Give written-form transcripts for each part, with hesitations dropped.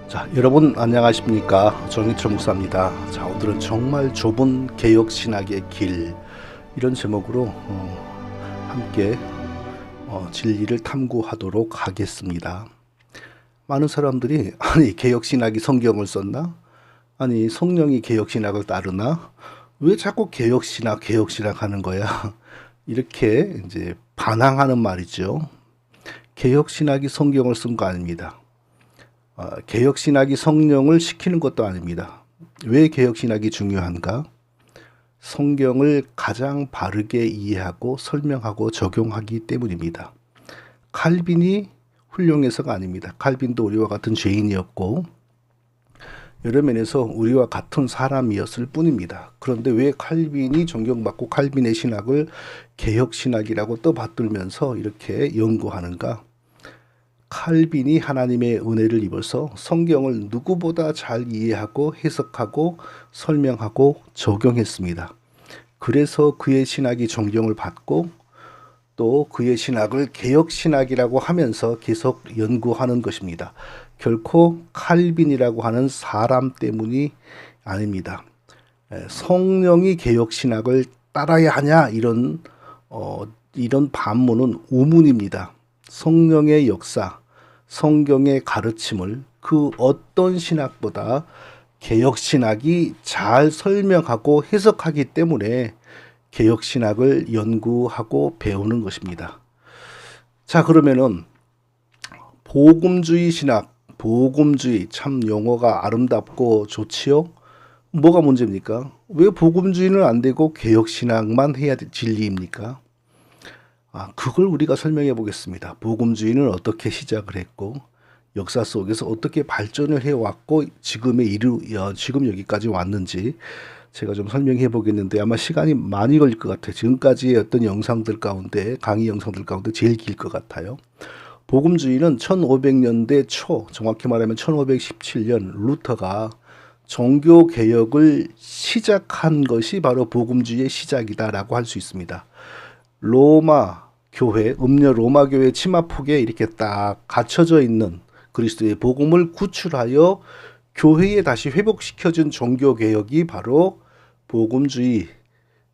자, 여러분 안녕하십니까? 정희철 목사입니다. 자, 오늘은 정말 좁은 개혁 신학의 길 이런 제목으로 함께 진리를 탐구하도록 하겠습니다. 많은 사람들이 아니 개혁 신학이 성경을 썼나? 아니 성령이 개혁 신학을 따르나? 왜 자꾸 개혁 신학 하는 거야? 이렇게 이제 반항하는 말이죠. 개혁 신학이 성경을 쓴 거 아닙니다. 개혁신학이 성령을 시키는 것도 아닙니다. 왜 개혁신학이 중요한가? 성경을 가장 바르게 이해하고 설명하고 적용하기 때문입니다. 칼빈이 훌륭해서가 아닙니다. 칼빈도 우리와 같은 죄인이었고 여러 면에서 우리와 같은 사람이었을 뿐입니다. 그런데 왜 칼빈이 존경받고 칼빈의 신학을 개혁신학이라고 떠받들면서 이렇게 연구하는가? 칼빈이 하나님의 은혜를 입어서 성경을 누구보다 잘 이해하고 해석하고 설명하고 적용했습니다. 그래서 그의 신학이 존경을 받고 또 그의 신학을 개혁신학이라고 하면서 계속 연구하는 것입니다. 결코 칼빈이라고 하는 사람 때문이 아닙니다. 성령이 개혁신학을 따라야 하냐 이런 반문은 우문입니다. 성령의 역사, 성경의 가르침을 그 어떤 신학보다 개혁신학이 잘 설명하고 해석하기 때문에 개혁신학을 연구하고 배우는 것입니다. 자, 그러면은 복음주의 신학, 복음주의 참 용어가 아름답고 좋지요? 뭐가 문제입니까? 왜 복음주의는 안 되고 개혁신학만 해야 진리입니까? 그걸 우리가 설명해 보겠습니다. 복음주의는 어떻게 시작을 했고 역사 속에서 어떻게 발전을 해왔고 지금 여기까지 왔는지 제가 좀 설명해 보겠는데 아마 시간이 많이 걸릴 것 같아요. 지금까지의 어떤 영상들 가운데 강의 영상들 가운데 제일 길 것 같아요. 복음주의는 1500년대 초, 정확히 말하면 1517년 루터가 종교개혁을 시작한 것이 바로 복음주의의 시작이다라고 할 수 있습니다. 로마 교회, 음녀 로마 교회 치마폭에 이렇게 딱 갇혀져 있는 그리스도의 복음을 구출하여 교회에 다시 회복시켜준 종교개혁이 바로 복음주의.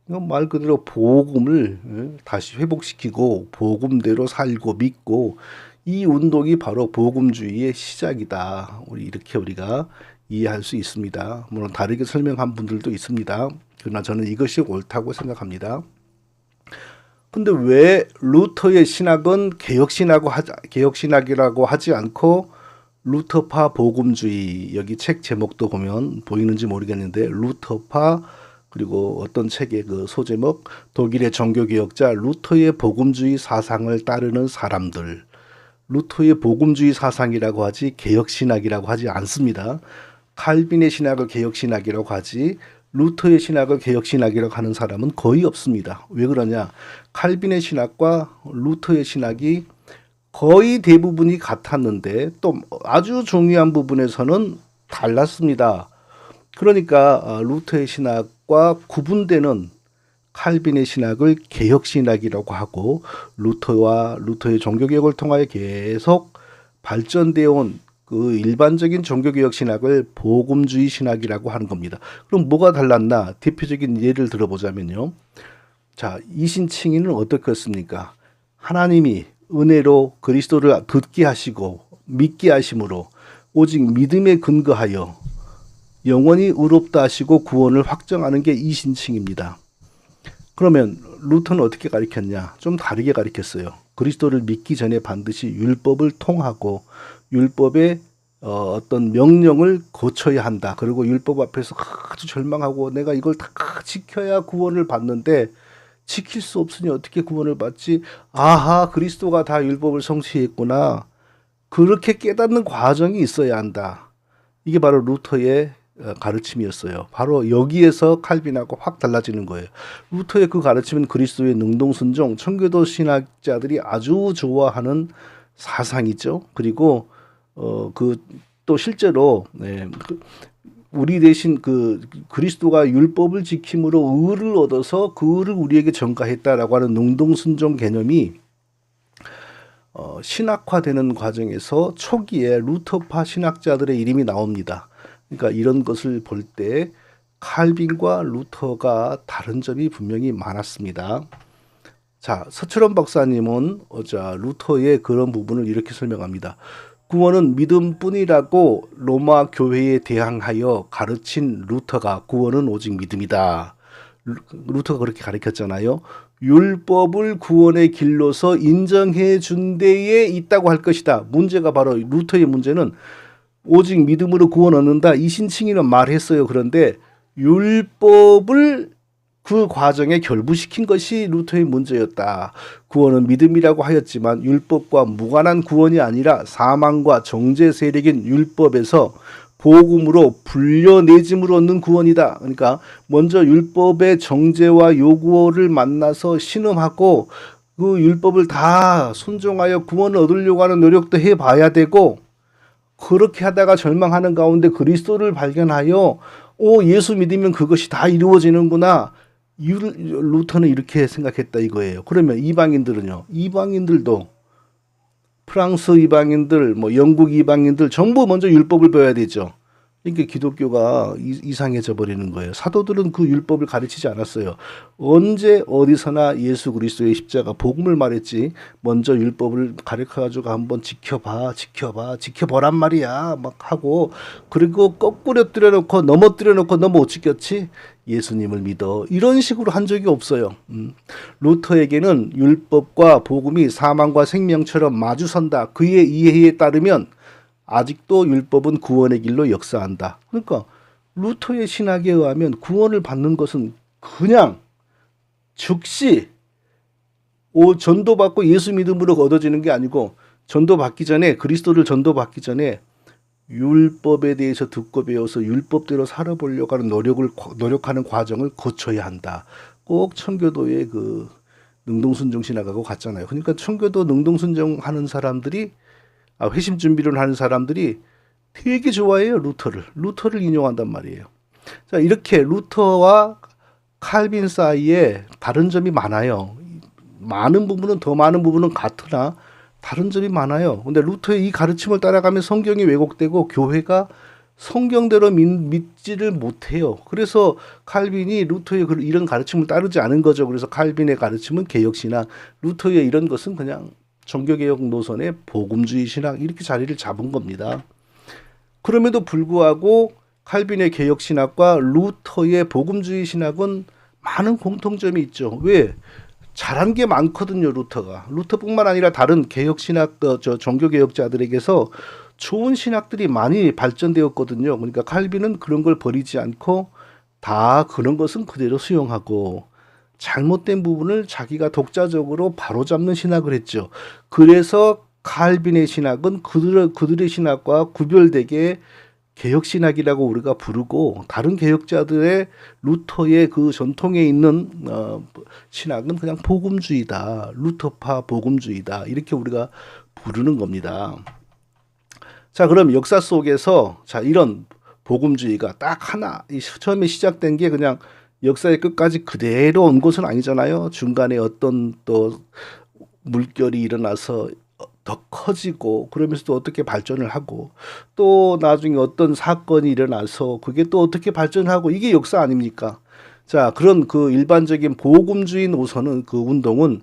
말 그대로 복음을 다시 회복시키고 복음대로 살고 믿고 이 운동이 바로 복음주의의 시작이다. 이렇게 우리가 이해할 수 있습니다. 물론 다르게 설명한 분들도 있습니다. 그러나 저는 이것이 옳다고 생각합니다. 근데 왜 루터의 신학은 개혁신학이라고 하지 않고 루터파 복음주의, 여기 책 제목도 보면 보이는지 모르겠는데 루터파, 그리고 어떤 책의 그 소제목 독일의 종교개혁자 루터의 복음주의 사상을 따르는 사람들, 루터의 복음주의 사상이라고 하지 개혁신학이라고 하지 않습니다. 칼빈의 신학을 개혁신학이라고 하지 루터의 신학을 개혁신학이라고 하는 사람은 거의 없습니다. 왜 그러냐? 칼빈의 신학과 루터의 신학이 거의 대부분이 같았는데 또 아주 중요한 부분에서는 달랐습니다. 그러니까 루터의 신학과 구분되는 칼빈의 신학을 개혁신학이라고 하고 루터의 종교개혁을 통하여 계속 발전되어 온 그 일반적인 종교개혁 신학을 복음주의 신학이라고 하는 겁니다. 그럼 뭐가 달랐나? 대표적인 예를 들어보자면요. 자, 이신칭의는 어떻겠습니까? 하나님이 은혜로 그리스도를 듣게 하시고 믿게 하심으로 오직 믿음에 근거하여 영원히 의롭다 하시고 구원을 확정하는 게 이신칭입니다. 그러면 루터는 어떻게 가르쳤냐? 좀 다르게 가르쳤어요. 그리스도를 믿기 전에 반드시 율법을 통하고 율법의 어떤 명령을 고쳐야 한다. 그리고 율법 앞에서 아주 절망하고 내가 이걸 다 지켜야 구원을 받는데 지킬 수 없으니 어떻게 구원을 받지? 아하, 그리스도가 다 율법을 성취했구나. 그렇게 깨닫는 과정이 있어야 한다. 이게 바로 루터의 가르침이었어요. 바로 여기에서 칼빈하고 확 달라지는 거예요. 루터의 그 가르침은 그리스도의 능동순종, 청교도 신학자들이 아주 좋아하는 사상이죠. 그리고 또 실제로 우리 대신 그리스도가 율법을 지킴으로 의를 얻어서 그 의를 우리에게 전가했다라고 하는 능동순종 개념이 신학화되는 과정에서 초기에 루터파 신학자들의 이름이 나옵니다. 그러니까 이런 것을 볼 때 칼빈과 루터가 다른 점이 분명히 많았습니다. 자, 서철원 박사님은 루터의 그런 부분을 이렇게 설명합니다. 구원은 믿음뿐이라고 로마 교회에 대항하여 가르친 루터가 구원은 오직 믿음이다. 루터가 그렇게 가르쳤잖아요. 율법을 구원의 길로서 인정해 준 데에 있다고 할 것이다. 문제가 바로 루터의 문제는 오직 믿음으로 구원 얻는다. 이신칭의는 말했어요. 그런데 율법을 그 과정에 결부시킨 것이 루터의 문제였다. 구원은 믿음이라고 하였지만 율법과 무관한 구원이 아니라 사망과 정죄 세력인 율법에서 복음으로 불려내짐으로 얻는 구원이다. 그러니까 먼저 율법의 정죄와 요구를 만나서 신음하고 그 율법을 다 순종하여 구원을 얻으려고 하는 노력도 해봐야 되고, 그렇게 하다가 절망하는 가운데 그리스도를 발견하여 예수 믿으면 그것이 다 이루어지는구나. 루터는 이렇게 생각했다 이거예요. 그러면 이방인들은요? 이방인들도 프랑스 이방인들, 영국 이방인들 전부 먼저 율법을 배워야 되죠. 그러니까 기독교가 이상해져 버리는 거예요. 사도들은 그 율법을 가르치지 않았어요. 언제 어디서나 예수 그리스도의 십자가 복음을 말했지 먼저 율법을 가르쳐가지고 한번 지켜보란 말이야 막 하고, 그리고 거꾸로 놓고 넘어뜨려 놓고 너 못 지켰지? 예수님을 믿어. 이런 식으로 한 적이 없어요. 루터에게는 율법과 복음이 사망과 생명처럼 마주선다. 그의 이해에 따르면 아직도 율법은 구원의 길로 역사한다. 그러니까 루터의 신학에 의하면 구원을 받는 것은 그냥 즉시 전도받고 예수 믿음으로 얻어지는 게 아니고, 전도받기 전에, 그리스도를 전도받기 전에 율법에 대해서 듣고 배워서 율법대로 살아보려고 하는 노력하는 과정을 거쳐야 한다. 꼭 청교도의 그 능동순종 신학하고 같잖아요. 그러니까 청교도 능동순종하는 사람들이, 회심 준비를 하는 사람들이 되게 좋아해요. 루터를 인용한단 말이에요. 자, 이렇게 루터와 칼빈 사이에 다른 점이 많아요. 더 많은 부분은 같으나 다른 점이 많아요. 근데 루터의 이 가르침을 따라가면 성경이 왜곡되고 교회가 성경대로 믿지를 못해요. 그래서 칼빈이 루터의 이런 가르침을 따르지 않은 거죠. 그래서 칼빈의 가르침은 개혁신학, 루터의 이런 것은 그냥 종교개혁 노선의 복음주의 신학, 이렇게 자리를 잡은 겁니다. 그럼에도 불구하고 칼빈의 개혁신학과 루터의 복음주의 신학은 많은 공통점이 있죠. 왜? 잘한 게 많거든요. 루터뿐만 아니라 다른 개혁신학, 종교개혁자들에게서 좋은 신학들이 많이 발전되었거든요. 그러니까 칼빈은 그런 걸 버리지 않고 다 그런 것은 그대로 수용하고, 잘못된 부분을 자기가 독자적으로 바로잡는 신학을 했죠. 그래서 칼빈의 신학은 그들의 신학과 구별되게 개혁신학이라고 우리가 부르고, 다른 개혁자들의 루터의 그 전통에 있는 신학은 그냥 복음주의다, 루터파 복음주의다, 이렇게 우리가 부르는 겁니다. 자, 그럼 역사 속에서 이런 복음주의가 딱 하나, 처음에 시작된 게 그냥 역사의 끝까지 그대로 온 것은 아니잖아요. 중간에 어떤 또 물결이 일어나서 더 커지고, 그러면서 또 어떻게 발전을 하고, 또 나중에 어떤 사건이 일어나서 그게 또 어떻게 발전하고, 이게 역사 아닙니까? 자, 그런 그 일반적인 복음주의 노선은, 그 운동은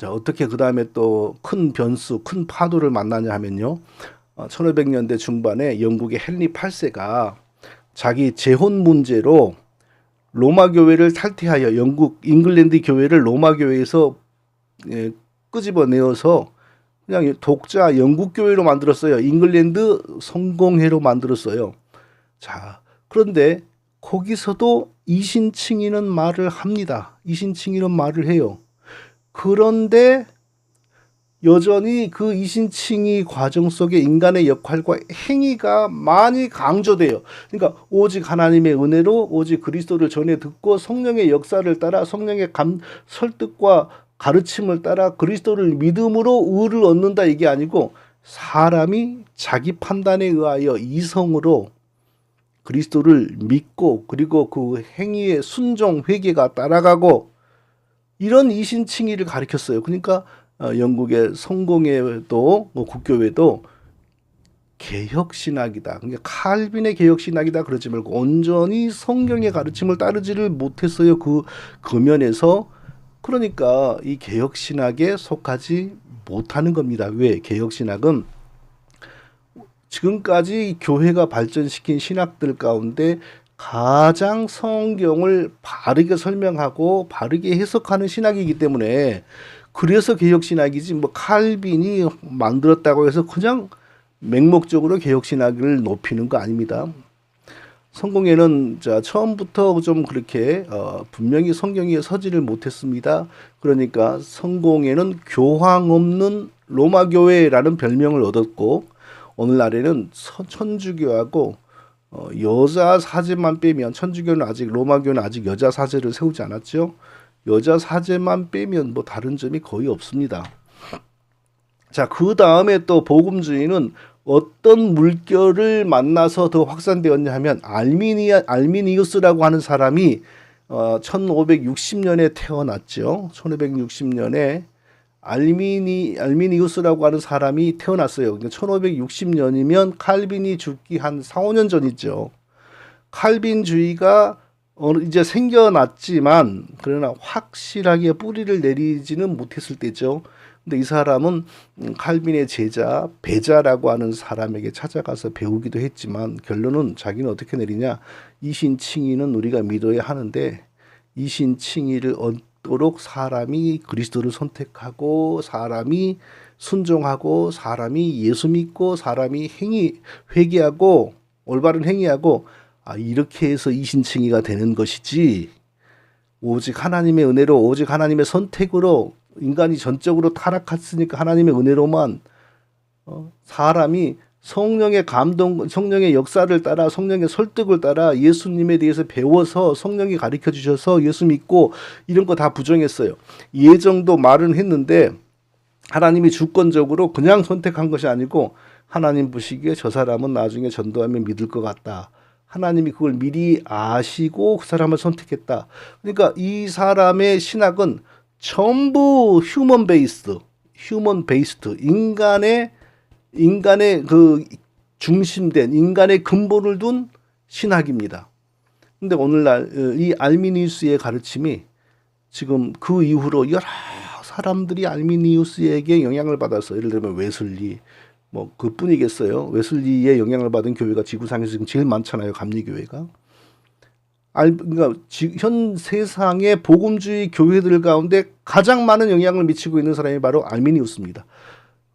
어떻게 그 다음에 또 큰 변수, 큰 파도를 만나냐 하면요. 1500년대 중반에 영국의 헨리 8세가 자기 재혼 문제로 로마 교회를 탈퇴하여 잉글랜드 교회를 로마 교회에서 끄집어내어서 그냥 독자 영국 교회로 만들었어요. 잉글랜드 성공회로 만들었어요. 자, 그런데 거기서도 이신칭의는 말을 합니다. 이신칭의는 말을 해요. 그런데 여전히 그 이신칭의 과정 속에 인간의 역할과 행위가 많이 강조돼요. 그러니까 오직 하나님의 은혜로, 오직 그리스도를 전해 듣고 성령의 역사를 따라, 성령의 설득과 가르침을 따라 그리스도를 믿음으로 의를 얻는다, 이게 아니고, 사람이 자기 판단에 의하여 이성으로 그리스도를 믿고, 그리고 그 행위의 순종, 회개가 따라가고, 이런 이신칭의를 가르쳤어요. 그러니까 영국의 성공회도 국교회도 개혁신학이다. 그러니까 칼빈의 개혁신학이다 그러지 말고 온전히 성경의 가르침을 따르지를 못했어요. 그 면에서. 그러니까 이 개혁신학에 속하지 못하는 겁니다. 왜? 개혁신학은 지금까지 교회가 발전시킨 신학들 가운데 가장 성경을 바르게 설명하고 바르게 해석하는 신학이기 때문에, 그래서 개혁신학이지 뭐 칼빈이 만들었다고 해서 그냥 맹목적으로 개혁신학을 높이는 거 아닙니다. 성공회는 처음부터 좀 그렇게 분명히 성경에 서지를 못했습니다. 그러니까 성공회는 교황 없는 로마교회라는 별명을 얻었고, 오늘날에는 천주교하고 여자 사제만 빼면, 천주교는 아직, 로마교는 아직 여자 사제를 세우지 않았죠. 여자 사제만 빼면 뭐 다른 점이 거의 없습니다. 자, 그 다음에 또 복음주의는 어떤 물결을 만나서 더 확산되었냐 하면, 알미니우스라고 하는 사람이 1560년에 태어났죠. 1560년에 알미니우스라고 하는 사람이 태어났어요. 그러니까 1560년이면 칼빈이 죽기 한 4, 5년 전이죠. 칼빈주의가 이제 생겨났지만 그러나 확실하게 뿌리를 내리지는 못했을 때죠. 근데 이 사람은 칼빈의 제자 베자라고 하는 사람에게 찾아가서 배우기도 했지만, 결론은 자기는 어떻게 내리냐, 이신칭의는 우리가 믿어야 하는데 이신칭의를 얻도록 사람이 그리스도를 선택하고, 사람이 순종하고, 사람이 예수 믿고, 사람이 회개하고 올바른 행위하고, 이렇게 해서 이신칭의가 되는 것이지, 오직 하나님의 은혜로, 오직 하나님의 선택으로, 인간이 전적으로 타락했으니까 하나님의 은혜로만 사람이 성령의 감동, 성령의 역사를 따라, 성령의 설득을 따라 예수님에 대해서 배워서 성령이 가르쳐 주셔서 예수 믿고, 이런 거 다 부정했어요. 예정도 말은 했는데 하나님이 주권적으로 그냥 선택한 것이 아니고, 하나님 보시기에 저 사람은 나중에 전도하면 믿을 것 같다, 하나님이 그걸 미리 아시고 그 사람을 선택했다. 그러니까 이 사람의 신학은 전부 휴먼 베이스드, 인간의 그 중심된, 인간의 근본을 둔 신학입니다. 근데 오늘날 이 알미니우스의 가르침이 지금 그 이후로 여러 사람들이 알미니우스에게 영향을 받아서, 예를 들면 웨슬리, 뭐 그뿐이겠어요. 웨슬리의 영향을 받은 교회가 지구상에서 지금 제일 많잖아요. 감리교회가. 그러니까 현 세상의 복음주의 교회들 가운데 가장 많은 영향을 미치고 있는 사람이 바로 알미니우스입니다.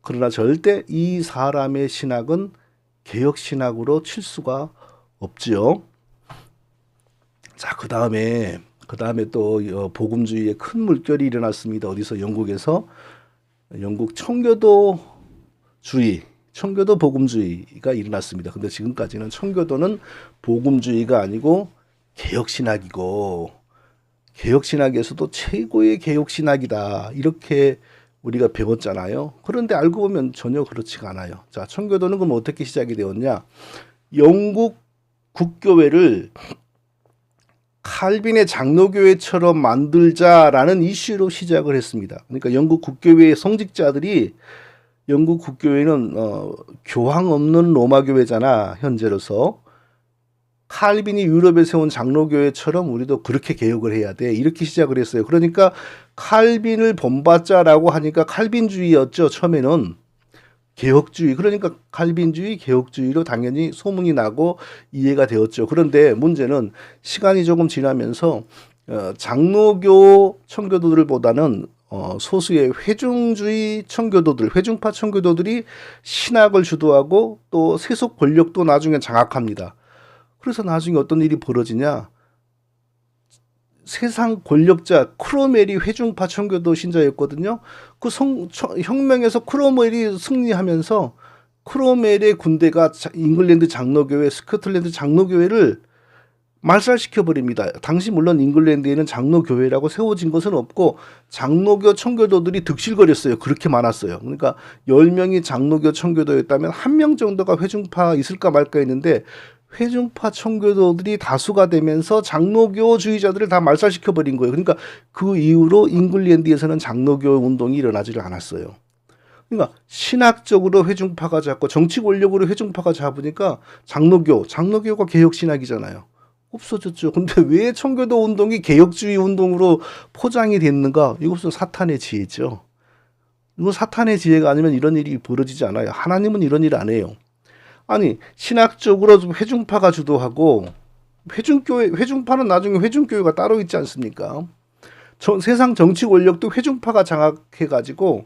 그러나 절대 이 사람의 신학은 개혁신학으로 칠 수가 없죠. 자, 그 다음에 또 복음주의의 큰 물결이 일어났습니다. 어디서? 영국에서. 영국 청교도 복음주의가 일어났습니다. 근데 지금까지는 청교도는 복음주의가 아니고 개혁신학이고, 개혁신학에서도 최고의 개혁신학이다, 이렇게 우리가 배웠잖아요. 그런데 알고 보면 전혀 그렇지가 않아요. 자, 청교도는 그럼 어떻게 시작이 되었냐? 영국 국교회를 칼빈의 장로교회처럼 만들자라는 이슈로 시작을 했습니다. 그러니까 영국 국교회의 성직자들이, 영국 국교회는 교황 없는 로마교회잖아, 현재로서. 칼빈이 유럽에 세운 장로교회처럼 우리도 그렇게 개혁을 해야 돼, 이렇게 시작을 했어요. 그러니까 칼빈을 본받자라고 하니까 칼빈주의였죠. 처음에는 개혁주의, 그러니까 칼빈주의, 개혁주의로 당연히 소문이 나고 이해가 되었죠. 그런데 문제는 시간이 조금 지나면서 장로교 청교도들보다는 소수의 회중주의 청교도들, 회중파 청교도들이 신학을 주도하고 또 세속 권력도 나중에 장악합니다. 그래서 나중에 어떤 일이 벌어지냐, 세상 권력자 크로멜이 회중파 청교도 신자였거든요. 그 혁명에서 크로멜이 승리하면서 크로멜의 군대가 잉글랜드 장로교회, 스코틀랜드 장로교회를 말살시켜버립니다. 당시 물론 잉글랜드에는 장로교회라고 세워진 것은 없고 장로교 청교도들이 득실거렸어요. 그렇게 많았어요. 그러니까 10명이 장로교 청교도였다면 1명 정도가 회중파 있을까 말까 했는데, 회중파 청교도들이 다수가 되면서 장로교주의자들을 다 말살시켜 버린 거예요. 그러니까 그 이후로 잉글랜드에서는 장로교 운동이 일어나지를 않았어요. 그러니까 신학적으로 회중파가 잡고 정치 권력으로 회중파가 잡으니까 장로교가 개혁신학이잖아요. 없어졌죠. 근데 왜 청교도 운동이 개혁주의 운동으로 포장이 됐는가? 이것은 사탄의 지혜죠. 이건 사탄의 지혜가 아니면 이런 일이 벌어지지 않아요. 하나님은 이런 일 안 해요. 아니, 신학적으로 회중파가 주도하고 회중파는 나중에 회중교회가 따로 있지 않습니까? 세상 정치 권력도 회중파가 장악해가지고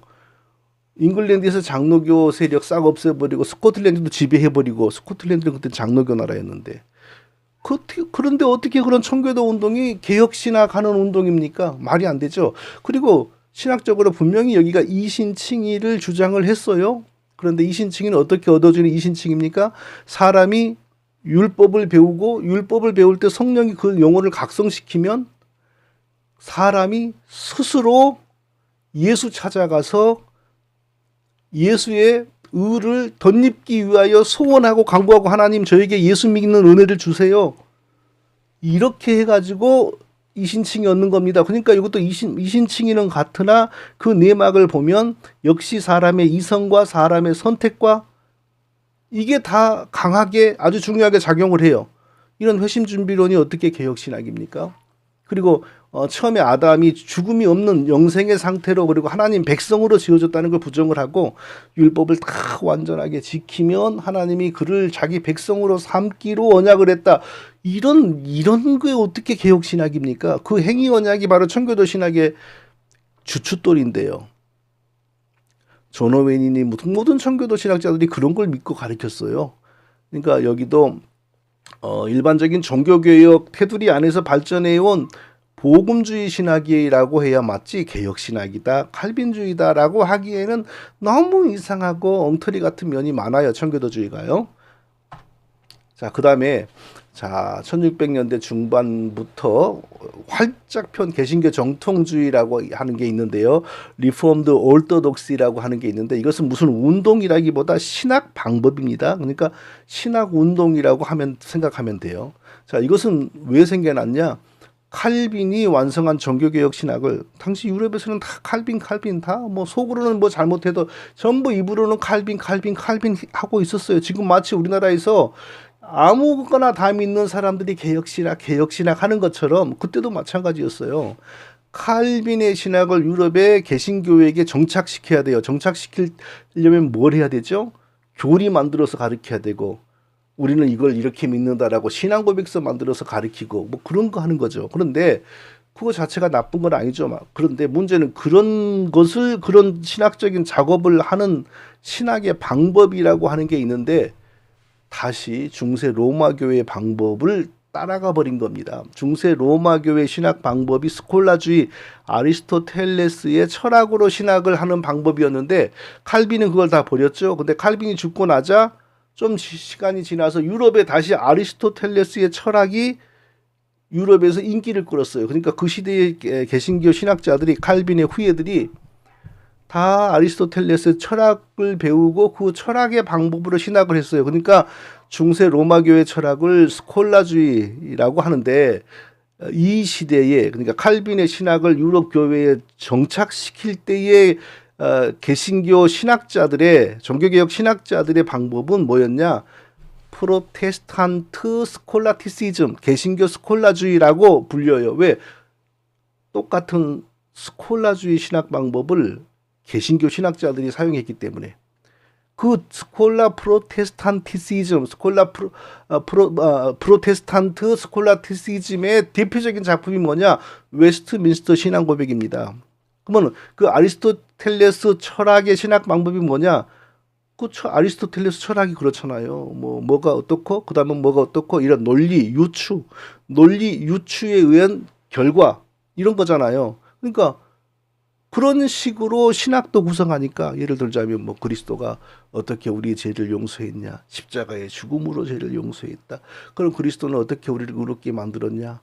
잉글랜드에서 장로교 세력 싹 없애버리고 스코틀랜드도 지배해버리고, 스코틀랜드는 그때 장로교 나라였는데, 그런데 어떻게 그런 청교도 운동이 개혁신학하는 운동입니까? 말이 안 되죠. 그리고 신학적으로 분명히 여기가 이신칭의를 주장을 했어요. 그런데 이신칭의는 어떻게 얻어지는 이신칭입니까? 사람이 율법을 배우고 율법을 배울 때 성령이 그 영혼을 각성시키면 사람이 스스로 예수 찾아가서 예수의 의를 덧입기 위하여 소원하고 강구하고, 하나님 저에게 예수 믿는 은혜를 주세요. 이렇게 해가지고 이신칭이 얻는 겁니다. 그러니까 이것도 이신칭이는 같으나 그 내막을 보면 역시 사람의 이성과 사람의 선택과 이게 다 강하게 아주 중요하게 작용을 해요. 이런 회심준비론이 어떻게 개혁신학입니까? 그리고 처음에 아담이 죽음이 없는 영생의 상태로, 그리고 하나님 백성으로 지어졌다는 걸 부정을 하고 율법을 다 완전하게 지키면 하나님이 그를 자기 백성으로 삼기로 언약을 했다. 이런 게 어떻게 개혁신학입니까? 그 행위 언약이 바로 청교도 신학의 주춧돌인데요. 존 오웬이니 모든 청교도 신학자들이 그런 걸 믿고 가르쳤어요. 그러니까 여기도 일반적인 종교개혁 테두리 안에서 발전해온 복음주의 신학이라고 해야 맞지, 개혁신학이다, 칼빈주의다라고 하기에는 너무 이상하고 엉터리 같은 면이 많아요. 청교도주의가요. 자, 그 다음에 1600년대 중반부터 활짝 편 개신교 정통주의라고 하는 게 있는데요. 리폼드 올더독시라고 하는 게 있는데, 이것은 무슨 운동이라기보다 신학 방법입니다. 그러니까 신학 운동이라고 생각하면 돼요. 자, 이것은 왜 생겨났냐? 칼빈이 완성한 종교개혁 신학을, 당시 유럽에서는 다 칼빈 다 뭐 속으로는 뭐 잘못해도 전부 입으로는 칼빈 하고 있었어요. 지금 마치 우리나라에서 아무거나 다 믿는 사람들이 개혁신학 하는 것처럼 그때도 마찬가지였어요. 칼빈의 신학을 유럽의 개신교회에게 정착시켜야 돼요. 정착시키려면 뭘 해야 되죠? 교리 만들어서 가르쳐야 되고, 우리는 이걸 이렇게 믿는다라고 신앙고백서 만들어서 가르치고 뭐 그런 거 하는 거죠. 그런데 그거 자체가 나쁜 건 아니죠. 그런데 문제는 그런 신학적인 작업을 하는 신학의 방법이라고 하는 게 있는데, 다시 중세 로마교회의 방법을 따라가 버린 겁니다. 중세 로마교회 신학 방법이 스콜라주의, 아리스토텔레스의 철학으로 신학을 하는 방법이었는데, 칼빈은 그걸 다 버렸죠. 근데 칼빈이 죽고 나자 좀 시간이 지나서 유럽에 다시 아리스토텔레스의 철학이 유럽에서 인기를 끌었어요. 그러니까 그 시대의 개신교 신학자들이, 칼빈의 후예들이 다 아리스토텔레스의 철학을 배우고 그 철학의 방법으로 신학을 했어요. 그러니까 중세 로마교회 철학을 스콜라주의라고 하는데, 이 시대에, 그러니까 칼빈의 신학을 유럽 교회에 정착시킬 때의 개신교 신학자들의, 종교개혁 신학자들의 방법은 뭐였냐? 프로테스탄트 스콜라티시즘, 개신교 스콜라주의라고 불려요. 왜? 똑같은 스콜라주의 신학 방법을 개신교 신학자들이 사용했기 때문에. 그 스콜라 프로테스탄티시즘, 프로테스탄트 스콜라티시즘의 대표적인 작품이 뭐냐? 웨스트민스터 신앙고백입니다. 그러면 그 아리스토텔레스 철학의 신학 방법이 뭐냐? 그 아리스토텔레스 철학이 그렇잖아요. 뭐가 어떻고, 그 다음에 뭐가 어떻고, 이런 논리 유추에 의한 결과, 이런 거잖아요. 그러니까 그런 식으로 신학도 구성하니까, 예를 들자면 뭐 그리스도가 어떻게 우리의 죄를 용서했냐, 십자가의 죽음으로 죄를 용서했다. 그럼 그리스도는 어떻게 우리를 의롭게 만들었냐,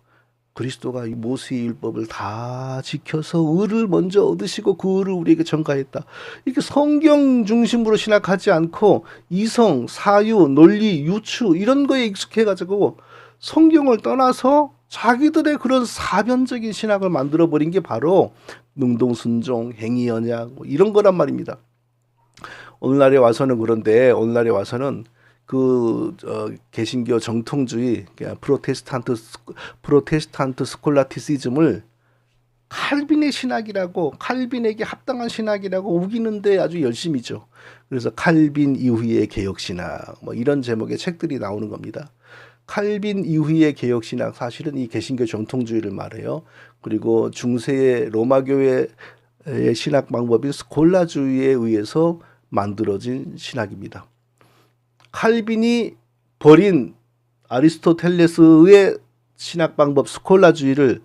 그리스도가 이 모세의 율법을 다 지켜서 의를 먼저 얻으시고 그 의를 우리에게 전가했다. 이렇게 성경 중심으로 신학하지 않고 이성, 사유, 논리, 유추 이런 거에 익숙해가지고 성경을 떠나서 자기들의 그런 사변적인 신학을 만들어버린 게 바로 능동순종, 행위언약 뭐 이런 거란 말입니다. 오늘날에 와서는 그런데 오늘날에 와서는 개신교 정통주의, 프로테스탄트 스콜라티시즘을 칼빈의 신학이라고, 칼빈에게 합당한 신학이라고 우기는데 아주 열심이죠. 그래서 칼빈 이후의 개혁신학, 뭐 이런 제목의 책들이 나오는 겁니다. 칼빈 이후의 개혁신학, 사실은 이 개신교 정통주의를 말해요. 그리고 중세의 로마교회의 신학 방법인 스콜라주의에 의해서 만들어진 신학입니다. 칼빈이 버린 아리스토텔레스의 신학 방법 스콜라주의를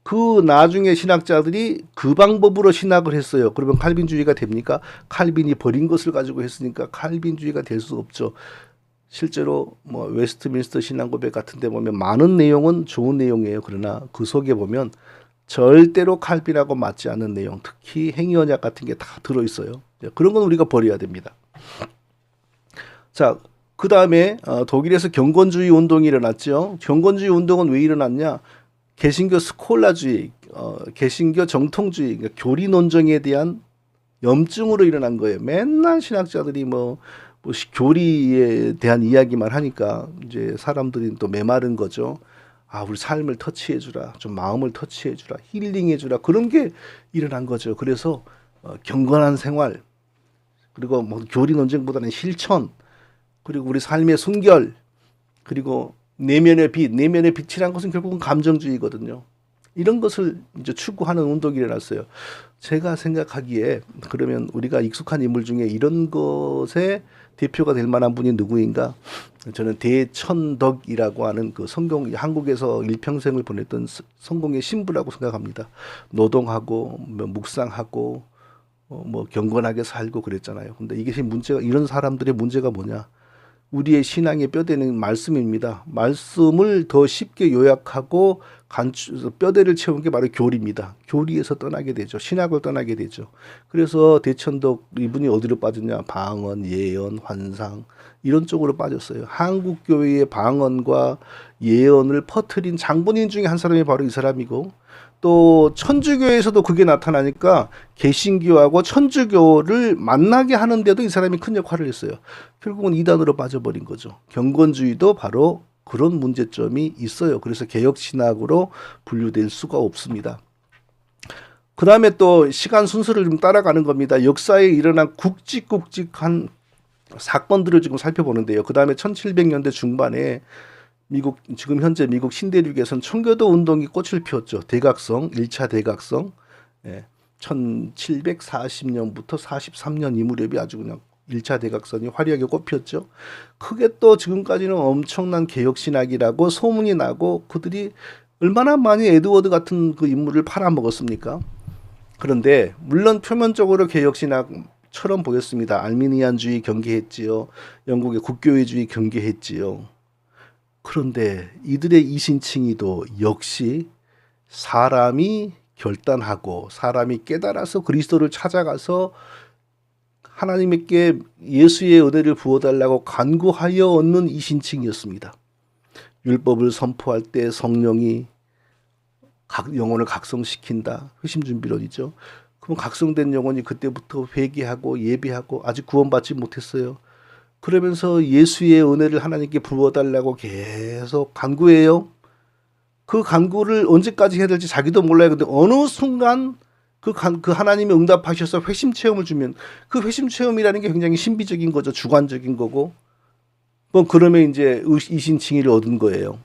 그 나중에 신학자들이 그 방법으로 신학을 했어요. 그러면 칼빈주의가 됩니까? 칼빈이 버린 것을 가지고 했으니까 칼빈주의가 될 수 없죠. 실제로 뭐 웨스트민스터 신앙고백 같은 데 보면 많은 내용은 좋은 내용이에요. 그러나 그 속에 보면 절대로 칼빈하고 맞지 않는 내용, 특히 행위언약 같은 게 다 들어있어요. 그런 건 우리가 버려야 됩니다. 자, 그 다음에 독일에서 경건주의 운동이 일어났죠. 경건주의 운동은 왜 일어났냐? 개신교 스콜라주의, 개신교 정통주의, 그러니까 교리 논정에 대한 염증으로 일어난 거예요. 맨날 신학자들이 교리에 대한 이야기만 하니까 이제 사람들이 또 메마른 거죠. 아, 우리 삶을 터치해주라, 좀 마음을 터치해주라, 힐링해주라, 그런 게 일어난 거죠. 그래서 경건한 생활, 그리고 뭐 교리 논쟁보다는 실천, 그리고 우리 삶의 순결, 그리고 내면의 빛, 내면의 빛이란 것은 결국은 감정주의거든요. 이런 것을 이제 추구하는 운동이 일어났어요. 제가 생각하기에 그러면 우리가 익숙한 인물 중에 이런 것에 대표가 될 만한 분이 누구인가? 저는 대천덕이라고 하는 그 한국에서 일평생을 보냈던 성공의 신부라고 생각합니다. 노동하고 묵상하고 뭐 경건하게 살고 그랬잖아요. 근데 이게 문제가, 이런 사람들의 문제가 뭐냐? 우리의 신앙의 뼈대는 말씀입니다. 말씀을 더 쉽게 요약하고 뼈대를 채운 게 바로 교리입니다. 교리에서 떠나게 되죠. 신학을 떠나게 되죠. 그래서 대천덕 이분이 어디로 빠졌냐? 방언, 예언, 환상 이런 쪽으로 빠졌어요. 한국 교회의 방언과 예언을 퍼뜨린 장본인 중에 한 사람이 바로 이 사람이고, 또 천주교에서도 그게 나타나니까 개신교하고 천주교를 만나게 하는데도 이 사람이 큰 역할을 했어요. 결국은 이단으로 빠져버린 거죠. 경건주의도 바로 그런 문제점이 있어요. 그래서 개혁신학으로 분류될 수가 없습니다. 그 다음에 또 시간 순서를 좀 따라가는 겁니다. 역사에 일어난 굵직굵직한 사건들을 지금 살펴보는데요. 그 다음에 1700년대 중반에 지금 현재 미국 신대륙에서는 청교도 운동이 꽃을 피웠죠. 대각성, 1차 대각성. 1740년부터 43년 이 무렵이 아주 그냥 1차 대각선이 화려하게 꽃피었죠. 그게 또 지금까지는 엄청난 개혁신학이라고 소문이 나고, 그들이 얼마나 많이 에드워드 같은 그 인물을 팔아먹었습니까? 그런데 물론 표면적으로 개혁신학처럼 보였습니다. 알미니안주의 경계했지요. 영국의 국교회주의 경계했지요. 그런데 이들의 이신칭의도 역시 사람이 결단하고 사람이 깨달아서 그리스도를 찾아가서 하나님께 예수의 은혜를 부어달라고 간구하여 얻는 이신칭이었습니다. 율법을 선포할 때 성령이 영혼을 각성시킨다. 회심준비론이죠. 그럼 각성된 영혼이 그때부터 회개하고 예배하고 아직 구원받지 못했어요. 그러면서 예수의 은혜를 하나님께 부어달라고 계속 간구해요. 그 간구를 언제까지 해야 될지 자기도 몰라요. 근데 어느 순간 그 하나님이 응답하셔서 회심 체험을 주면, 그 회심 체험이라는 게 굉장히 신비적인 거죠. 주관적인 거고. 뭐 그러면 이제 이신칭의를 얻은 거예요.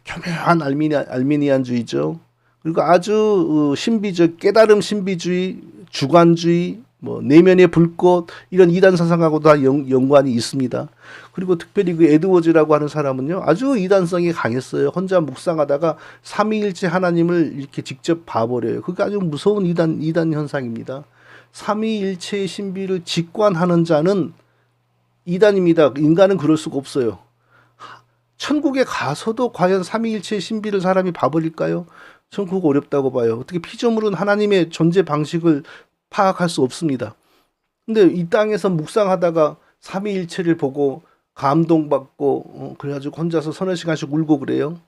교묘한 알미니안주의죠. 그리고 아주 신비적, 깨달음 신비주의, 주관주의, 뭐 내면의 불꽃, 이런 이단 사상하고 다 연관이 있습니다. 그리고 특별히 그 에드워즈라고 하는 사람은요, 아주 이단성이 강했어요. 혼자 묵상하다가 삼위일체 하나님을 이렇게 직접 봐버려요. 그게 아주 무서운 이단 현상입니다. 삼위일체의 신비를 직관하는 자는 이단입니다. 인간은 그럴 수가 없어요. 천국에 가서도 과연 삼위일체의 신비를 사람이 봐버릴까요? 천국 어렵다고 봐요. 어떻게 피조물은 하나님의 존재 방식을 파악할 수 없습니다. 근데 이 땅에서 묵상하다가 삼위일체를 보고 감동받고 그래가지고 혼자서 서너 시간씩 울고 그래요.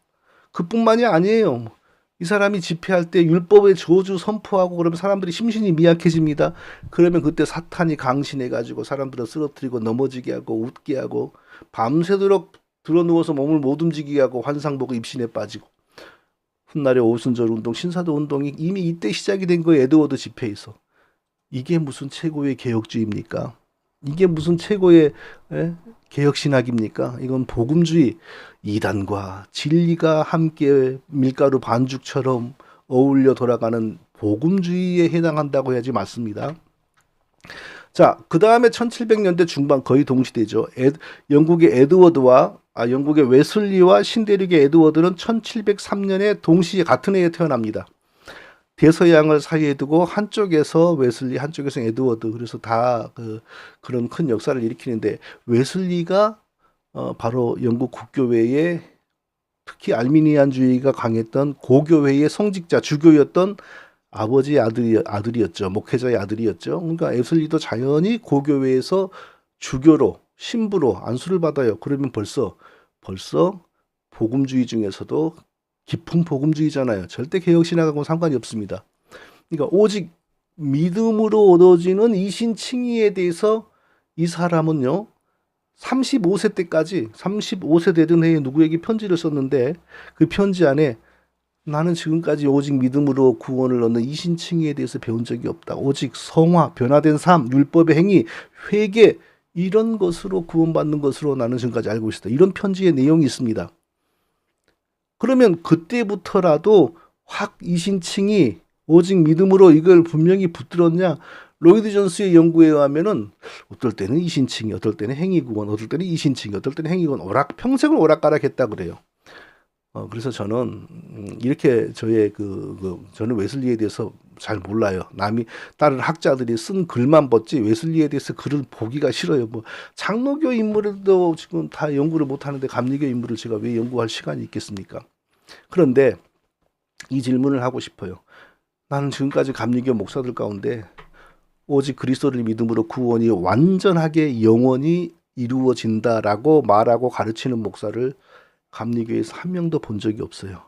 그뿐만이 아니에요. 이 사람이 집회할 때 율법의 저주 선포하고 그러면 사람들이 심신이 미약해집니다. 그러면 그때 사탄이 강신해가지고 사람들을 쓰러뜨리고 넘어지게 하고 웃게 하고 밤새도록 드러누워서 몸을 못 움직이게 하고 환상 보고 입신에 빠지고 훗날의 오순절 운동, 신사도 운동이 이미 이때 시작이 된 거예요. 에드워드 집회에서. 이게 무슨 최고의 개혁주의입니까? 이게 무슨 최고의 개혁신학입니까? 이건 복음주의, 이단과 진리가 함께 밀가루 반죽처럼 어울려 돌아가는 복음주의에 해당한다고 해야지 맞습니다. 자, 그 다음에 1700년대 중반 거의 동시대죠. 영국의 웨슬리와 신대륙의 에드워드는 1703년에 동시에 같은 해에 태어납니다. 대서양을 사이에 두고 한쪽에서 웨슬리, 한쪽에서 에드워드. 그래서 다 그런 큰 역사를 일으키는데 웨슬리가 바로 영국 국교회의 특히 알미니안주의가 강했던 고교회의 성직자, 주교였던 아버지의 아들이었죠. 목회자의 아들이었죠. 그러니까 웨슬리도 자연히 고교회에서 주교로 신부로 안수를 받아요. 그러면 벌써 복음주의 중에서도 깊은 복음주의잖아요. 절대 개혁신학하고는 상관이 없습니다. 그러니까 오직 믿음으로 얻어지는 이신칭의에 대해서 이 사람은요. 35세 때까지 35세 되던 해에 누구에게 편지를 썼는데 그 편지 안에 나는 지금까지 오직 믿음으로 구원을 얻는 이신칭의에 대해서 배운 적이 없다. 오직 성화, 변화된 삶, 율법의 행위, 회개 이런 것으로 구원받는 것으로 나는 지금까지 알고 있었다. 이런 편지의 내용이 있습니다. 그러면 그때부터라도 확 이신칭이 오직 믿음으로 이걸 분명히 붙들었냐? 로이드 존스의 연구에 의하면은 어떨 때는 이신칭이, 어떨 때는 행위구원, 어떨 때는 이신칭이, 어떨 때는 행위구원, 평생을 오락가락했다 그래요. 그래서 저는 이렇게 저는 웨슬리에 대해서 잘 몰라요. 다른 학자들이 쓴 글만 봤지 웨슬리에 대해서 글을 보기가 싫어요. 뭐 장로교 인물도 지금 다 연구를 못 하는데 감리교 인물을 제가 왜 연구할 시간이 있겠습니까? 그런데 이 질문을 하고 싶어요. 나는 지금까지 감리교 목사들 가운데 오직 그리스도를 믿음으로 구원이 완전하게 영원히 이루어진다라고 말하고 가르치는 목사를 감리교에서 한 명도 본 적이 없어요.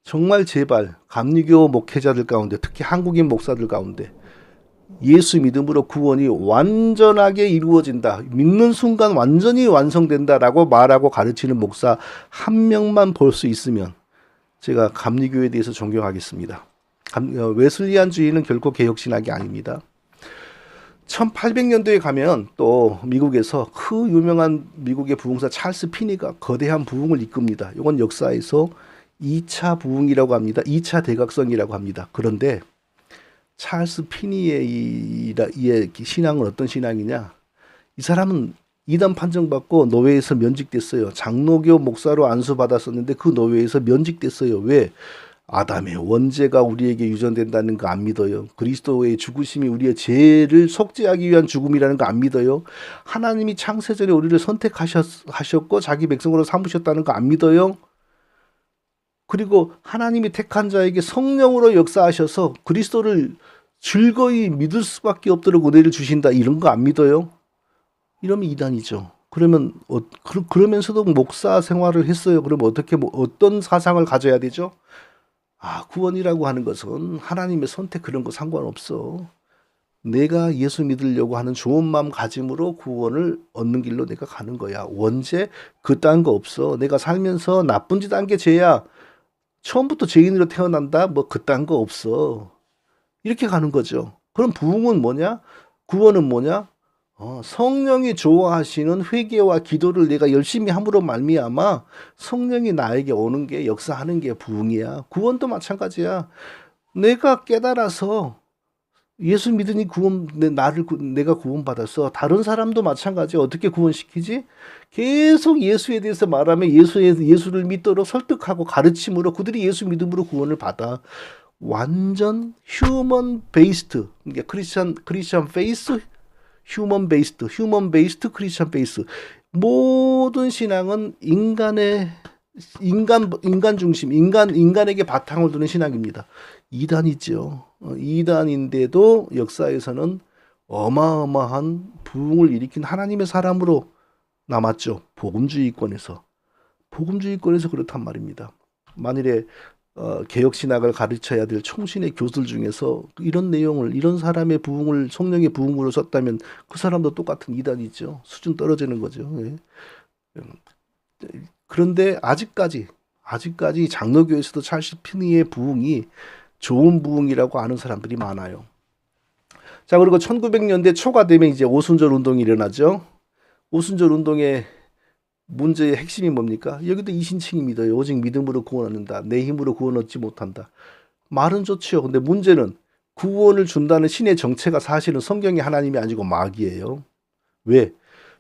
정말 제발 감리교 목회자들 가운데 특히 한국인 목사들 가운데 예수 믿음으로 구원이 완전하게 이루어진다. 믿는 순간 완전히 완성된다라고 말하고 가르치는 목사 한 명만 볼 수 있으면 제가 감리교에 대해서 존경하겠습니다. 웨슬리안주의는 결코 개혁신학이 아닙니다. 1800년도에 가면 또 미국에서 그 유명한 미국의 부흥사 찰스 피니가 거대한 부흥을 이끕니다. 이건 역사에서 2차 부흥이라고 합니다. 2차 대각성이라고 합니다. 그런데 찰스 피니의 신앙은 어떤 신앙이냐? 이 사람은 이단 판정받고 노예에서 면직됐어요. 장로교 목사로 안수받았었는데 그 노예에서 면직됐어요. 왜? 아담의 원죄가 우리에게 유전된다는 거 안 믿어요. 그리스도의 죽으심이 우리의 죄를 속죄하기 위한 죽음이라는 거 안 믿어요. 하나님이 창세전에 우리를 선택하셨고 자기 백성으로 삼으셨다는 거 안 믿어요. 그리고 하나님이 택한 자에게 성령으로 역사하셔서 그리스도를 즐거이 믿을 수밖에 없도록 은혜를 주신다. 이런 거 안 믿어요. 이러면 이단이죠. 그러면서도 목사 생활을 했어요. 그러면 어떤 사상을 가져야 되죠? 구원이라고 하는 것은 하나님의 선택 그런 거 상관없어. 내가 예수 믿으려고 하는 좋은 마음 가짐으로 구원을 얻는 길로 내가 가는 거야. 원죄 그딴 거 없어. 내가 살면서 나쁜 짓 한 게 죄야. 처음부터 죄인으로 태어난다? 뭐 그딴 거 없어. 이렇게 가는 거죠. 그럼 부흥은 뭐냐? 구원은 뭐냐? 성령이 좋아하시는 회개와 기도를 내가 열심히 함으로 말미암아 성령이 나에게 오는 게 역사하는 게 부흥이야. 구원도 마찬가지야. 내가 깨달아서 예수 믿으니 내가 구원받았어. 다른 사람도 마찬가지야. 어떻게 구원시키지? 계속 예수에 대해서 말하면 예수를 믿도록 설득하고 가르침으로 그들이 예수 믿음으로 구원을 받아. 완전 휴먼 베이스트. 그러니까 크리스천 페이스 휴먼 베이스트 크리스천 베이스. 모든 신앙은 인간 중심, 인간에게 바탕을 두는 신앙입니다. 이단이죠. 이단인데도 역사에서는 어마어마한 부흥을 일으킨 하나님의 사람으로 남았죠. 복음주의권에서 그렇단 말입니다. 만일에 개혁신학을 가르쳐야 될 총신의 교수들 중에서 이런 내용을, 이런 사람의 부흥을 성령의 부흥으로 썼다면 그 사람도 똑같은 이단이죠. 수준 떨어지는 거죠. 예. 그런데 아직까지 장로교에서도 찰스 피니의 부흥이 좋은 부흥이라고 아는 사람들이 많아요. 자, 그리고 1900년대 초가 되면 이제 오순절 운동이 일어나죠. 오순절 운동의 문제의 핵심이 뭡니까? 여기도 이신칭입니다. 오직 믿음으로 구원 얻는다. 내 힘으로 구원 얻지 못한다. 말은 좋지요. 근데 문제는 구원을 준다는 신의 정체가 사실은 성경의 하나님이 아니고 마귀예요. 왜?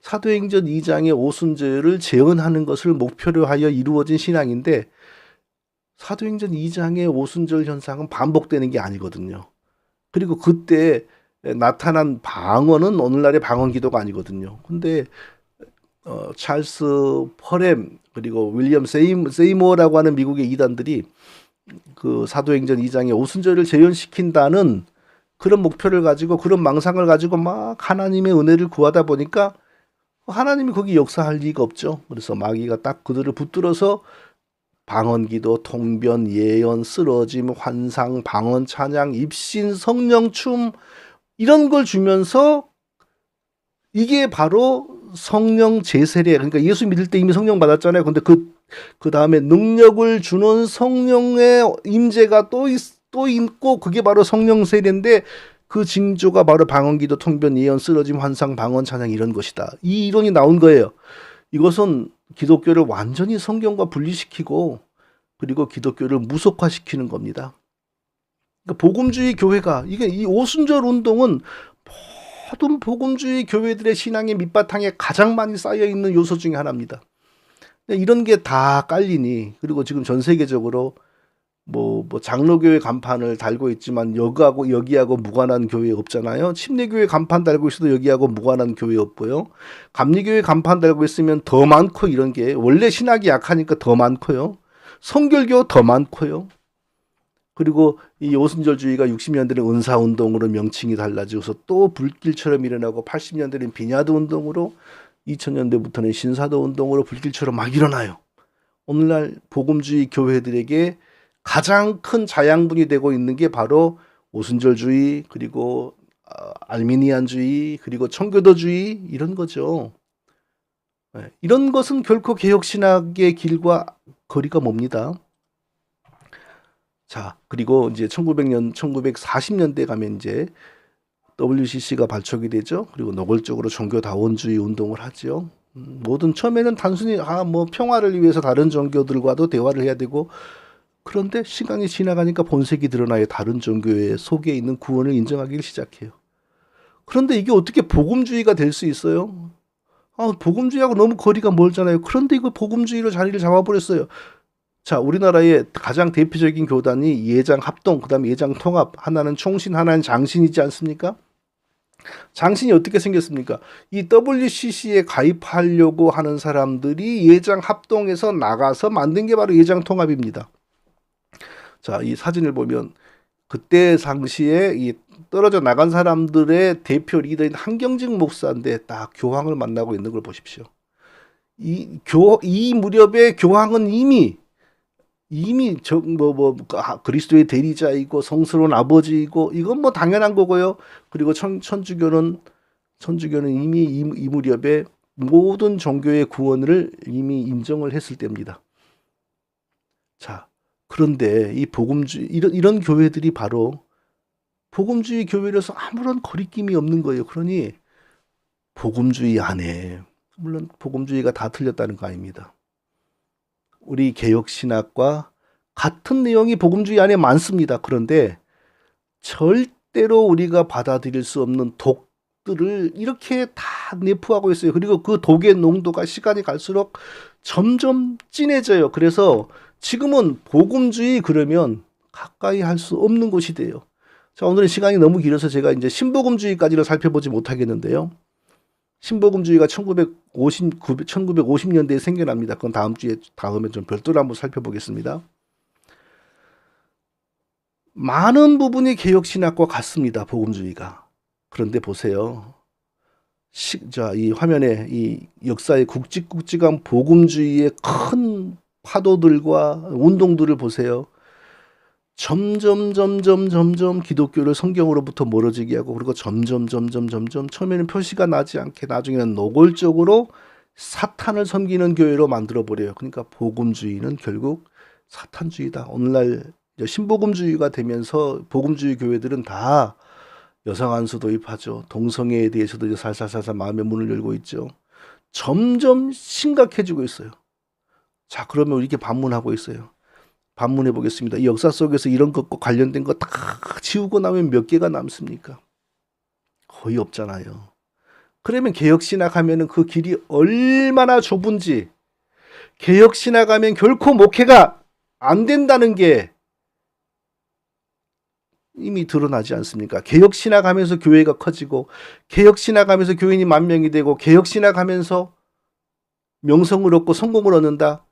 사도행전 2장의 오순절을 재현하는 것을 목표로 하여 이루어진 신앙인데 사도행전 2장의 오순절 현상은 반복되는 게 아니거든요. 그리고 그때 나타난 방언은 오늘날의 방언 기도가 아니거든요. 근데 찰스 퍼렘 그리고 윌리엄 세이모어라고 하는 미국의 이단들이 그 사도행전 2장의 오순절을 재현시킨다는 그런 목표를 가지고 그런 망상을 가지고 막 하나님의 은혜를 구하다 보니까 하나님이 거기 역사할 리가 없죠. 그래서 마귀가 딱 그들을 붙들어서 방언기도, 통변, 예언, 쓰러짐, 환상, 방언, 찬양, 입신, 성령, 춤 이런 걸 주면서 이게 바로 성령 제세례, 그러니까 예수 믿을 때 이미 성령 받았잖아요. 근데 그 다음에 능력을 주는 성령의 임재가 또 있고 그게 바로 성령 세례인데 그 징조가 바로 방언기도, 통변, 예언, 쓰러짐, 환상, 방언, 찬양 이런 것이다. 이 이론이 나온 거예요. 이것은 기독교를 완전히 성경과 분리시키고 그리고 기독교를 무속화시키는 겁니다. 그러니까 복음주의 교회가 이 오순절 운동은 모든 복음주의 교회들의 신앙의 밑바탕에 가장 많이 쌓여 있는 요소 중에 하나입니다. 이런 게 다 깔리니 그리고 지금 전 세계적으로 뭐 장로교회 간판을 달고 있지만 여기하고 무관한 교회 없잖아요. 침례교회 간판 달고 있어도 여기하고 무관한 교회 없고요. 감리교회 간판 달고 있으면 더 많고 이런 게 원래 신학이 약하니까 더 많고요. 성결교 더 많고요. 그리고 이 오순절주의가 60년대는 은사운동으로 명칭이 달라져서 또 불길처럼 일어나고 80년대는 비냐드 운동으로 2000년대부터는 신사도 운동으로 불길처럼 막 일어나요. 오늘날 복음주의 교회들에게 가장 큰 자양분이 되고 있는 게 바로 오순절주의 그리고 알미니안주의 그리고 청교도주의 이런 거죠. 이런 것은 결코 개혁신학의 길과 거리가 멉니다. 자, 그리고 이제 1940년대 가면 이제 WCC가 발족이 되죠. 그리고 노골적으로 종교다원주의 운동을 하죠. 모든 처음에는 단순히 뭐 평화를 위해서 다른 종교들과도 대화를 해야 되고 그런데 시간이 지나가니까 본색이 드러나요. 다른 종교의 속에 있는 구원을 인정하기 시작해요. 그런데 이게 어떻게 복음주의가 될 수 있어요? 복음주의하고 너무 거리가 멀잖아요. 그런데 이거 복음주의로 자리를 잡아버렸어요. 자, 우리나라의 가장 대표적인 교단이 예장 합동, 그 다음에 예장 통합, 하나는 총신, 하나는 장신이지 않습니까? 장신이 어떻게 생겼습니까? 이 WCC에 가입하려고 하는 사람들이 예장 합동에서 나가서 만든 게 바로 예장 통합입니다. 자, 이 사진을 보면 그때 당시에 이 떨어져 나간 사람들의 대표 리더인 한경직 목사인데 딱 교황을 만나고 있는 걸 보십시오. 이 무렵에 교황은 이미 그리스도의 대리자이고 성스러운 아버지이고 이건 뭐 당연한 거고요. 그리고 천주교는 이미 이 무렵에 모든 종교의 구원을 이미 인정을 했을 때입니다. 자, 그런데 이 복음주의 이런 교회들이 바로 복음주의 교회로서 아무런 거리낌이 없는 거예요. 그러니 복음주의 안에 물론 복음주의가 다 틀렸다는 거 아닙니다. 우리 개혁신학과 같은 내용이 복음주의 안에 많습니다. 그런데 절대로 우리가 받아들일 수 없는 독들을 이렇게 다 내포하고 있어요. 그리고 그 독의 농도가 시간이 갈수록 점점 진해져요. 그래서 지금은 복음주의 그러면 가까이 할 수 없는 것이 돼요. 자, 오늘은 시간이 너무 길어서 제가 이제 신복음주의까지는 살펴보지 못하겠는데요. 신복음주의가 1950년대에 생겨납니다. 그건 다음에 좀 별도로 한번 살펴보겠습니다. 많은 부분이 개혁신학과 같습니다. 복음주의가. 그런데 보세요. 이 화면에 이 역사의 굵직굵직한 복음주의의 큰 파도들과 운동들을 보세요. 점점 기독교를 성경으로부터 멀어지게 하고, 그리고 점점 처음에는 표시가 나지 않게 나중에는 노골적으로 사탄을 섬기는 교회로 만들어 버려요. 그러니까 복음주의는 결국 사탄주의다. 오늘날 신복음주의가 되면서 복음주의 교회들은 다 여성 안수 도입하죠. 동성애에 대해서도 이제 살살살살 마음의 문을 열고 있죠. 점점 심각해지고 있어요. 자, 그러면 이렇게 반문하고 있어요. 반문해 보겠습니다. 이 역사 속에서 이런 것과 관련된 거 다 지우고 나면 몇 개가 남습니까? 거의 없잖아요. 그러면 개혁신학 하면은 그 길이 얼마나 좁은지, 개혁신학 하면 결코 목회가 안 된다는 게 이미 드러나지 않습니까? 개혁신학 하면서 교회가 커지고, 개혁신학 하면서 교인이 10,000명이 되고, 개혁신학 하면서 명성을 얻고 성공을 얻는다.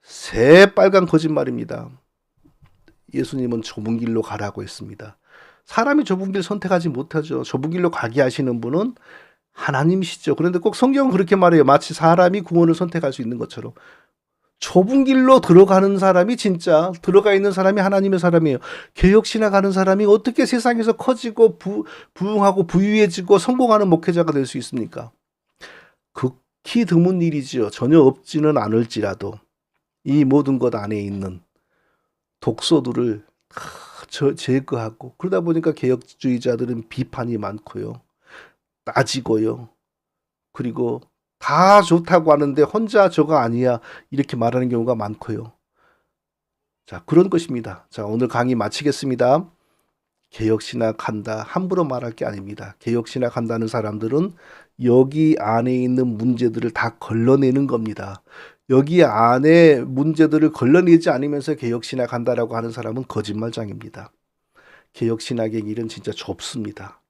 새빨간 거짓말입니다. 예수님은 좁은 길로 가라고 했습니다. 사람이 좁은 길 선택하지 못하죠. 좁은 길로 가게 하시는 분은 하나님이시죠. 그런데 꼭 성경은 그렇게 말해요. 마치 사람이 구원을 선택할 수 있는 것처럼. 좁은 길로 들어가는 사람이 진짜 들어가 있는 사람이 하나님의 사람이에요. 개혁신학 하는 사람이 어떻게 세상에서 커지고 부흥하고 부유해지고 성공하는 목회자가 될 수 있습니까? 극히 드문 일이지요. 전혀 없지는 않을지라도 이 모든 것 안에 있는 독소들을 제거하고, 그러다 보니까 개혁주의자들은 비판이 많고요. 따지고요. 그리고 다 좋다고 하는데 혼자 저거 아니야 이렇게 말하는 경우가 많고요. 자, 그런 것입니다. 자, 오늘 강의 마치겠습니다. 개혁신학한다 함부로 말할 게 아닙니다. 개혁신학한다는 사람들은 여기 안에 있는 문제들을 다 걸러내는 겁니다. 여기 안에 문제들을 걸러내지 않으면서 개혁신학한다라고 하는 사람은 거짓말장입니다. 개혁신학의 길은 진짜 좁습니다.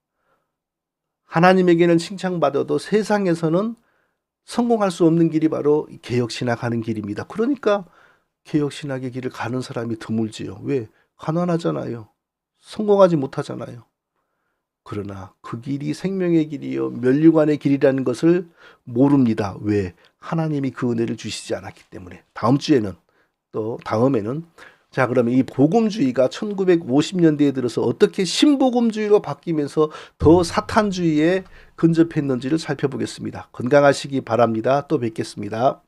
하나님에게는 칭찬받아도 세상에서는 성공할 수 없는 길이 바로 개혁신학하는 길입니다. 그러니까 개혁신학의 길을 가는 사람이 드물지요. 왜? 가난하잖아요. 성공하지 못하잖아요. 그러나 그 길이 생명의 길이요 면류관의 길이라는 것을 모릅니다. 왜? 하나님이 그 은혜를 주시지 않았기 때문에. 다음에는 자, 그러면 이 복음주의가 1950년대에 들어서 어떻게 신복음주의로 바뀌면서 더 사탄주의에 근접했는지를 살펴보겠습니다. 건강하시기 바랍니다. 또 뵙겠습니다.